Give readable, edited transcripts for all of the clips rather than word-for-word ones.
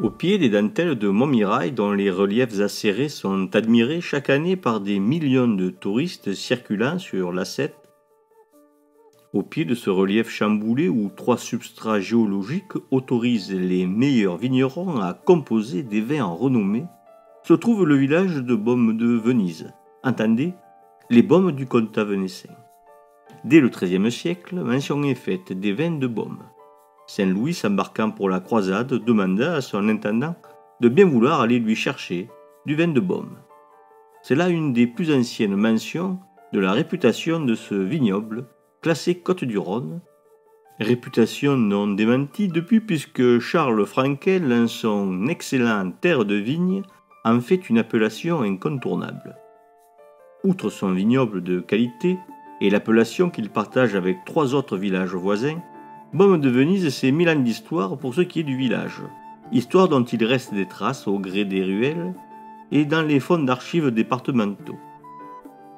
Au pied des dentelles de Montmirail, dont les reliefs acérés sont admirés chaque année par des millions de touristes circulant sur l'A7, au pied de ce relief chamboulé où 3 substrats géologiques autorisent les meilleurs vignerons à composer des vins en renommée, se trouve le village de Beaumes de Venise. Entendez, les Beaumes du comtat venaissin. Dès le XIIIe siècle, mention est faite des vins de Beaumes. Saint-Louis, s'embarquant pour la croisade, demanda à son intendant de bien vouloir aller lui chercher du vin de Beaumes. C'est là une des plus anciennes mentions de la réputation de ce vignoble, classé Côtes-du-Rhône, réputation non démentie depuis puisque Charles Frankel, en son excellent Terre de Vigne, en fait une appellation incontournable. Outre son vignoble de qualité et l'appellation qu'il partage avec 3 autres villages voisins, Beaumes de Venise, c'est 1000 ans d'histoire pour ce qui est du village, histoire dont il reste des traces au gré des ruelles et dans les fonds d'archives départementaux.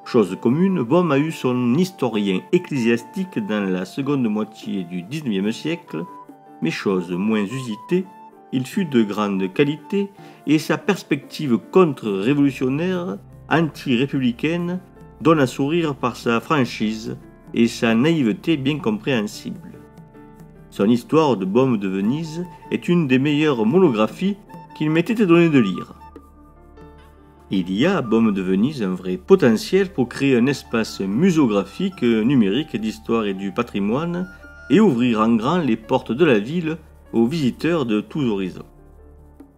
Chose commune, Beaumes a eu son historien ecclésiastique dans la seconde moitié du XIXe siècle, mais chose moins usitée, il fut de grande qualité et sa perspective contre-révolutionnaire, anti-républicaine, donne à sourire par sa franchise et sa naïveté bien compréhensible. Son histoire de Beaumes de Venise est une des meilleures monographies qu'il m'ait été donné de lire. Il y a à Beaumes de Venise un vrai potentiel pour créer un espace muséographique numérique d'histoire et du patrimoine et ouvrir en grand les portes de la ville aux visiteurs de tous horizons.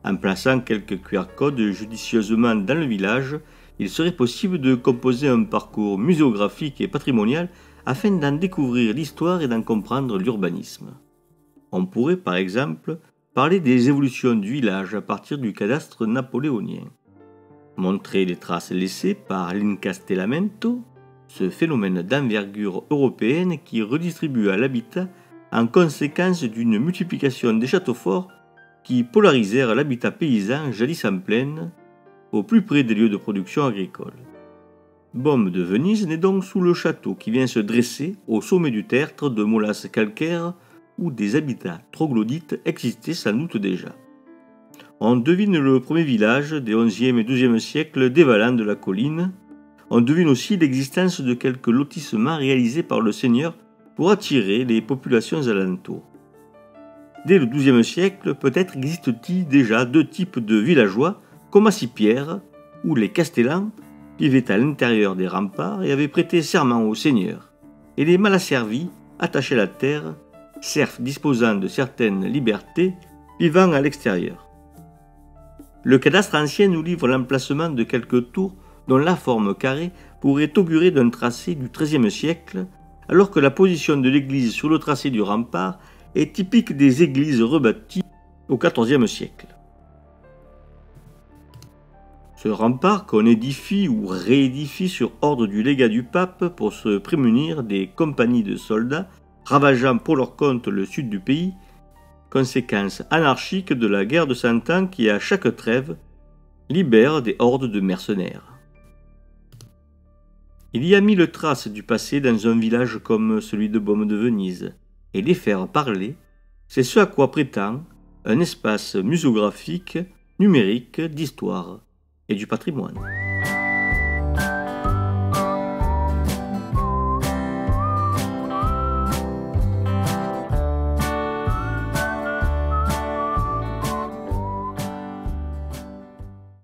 En plaçant quelques QR codes judicieusement dans le village, il serait possible de composer un parcours muséographique et patrimonial afin d'en découvrir l'histoire et d'en comprendre l'urbanisme. On pourrait par exemple parler des évolutions du village à partir du cadastre napoléonien. Montrer les traces laissées par l'incastellamento, ce phénomène d'envergure européenne qui redistribue à l'habitat en conséquence d'une multiplication des châteaux forts qui polarisèrent l'habitat paysan jadis en plaine, au plus près des lieux de production agricole. Beaumes de Venise naît donc sous le château qui vient se dresser au sommet du tertre de molasses calcaires où des habitats troglodytes existaient sans doute déjà. On devine le premier village des XIe et XIIe siècles dévalant de la colline. On devine aussi l'existence de quelques lotissements réalisés par le seigneur pour attirer les populations alentours. Dès le XIIe siècle, peut-être existe-t-il déjà 2 types de villageois, comme à Sipierre, où les castellans vivaient à l'intérieur des remparts et avaient prêté serment au seigneur, et les mal asservis, attachés à la terre, serfs disposant de certaines libertés, vivant à l'extérieur. Le cadastre ancien nous livre l'emplacement de quelques tours dont la forme carrée pourrait augurer d'un tracé du XIIIe siècle, alors que la position de l'église sur le tracé du rempart est typique des églises rebâties au XIVe siècle. Ce rempart qu'on édifie ou réédifie sur ordre du légat du pape pour se prémunir des compagnies de soldats ravageant pour leur compte le sud du pays, conséquence anarchique de la guerre de Cent Ans qui, à chaque trêve, libère des hordes de mercenaires. Il y a 1000 traces du passé dans un village comme celui de Beaumes de Venise, et les faire parler, c'est ce à quoi prétend un espace muséographique, numérique, d'histoire et du patrimoine.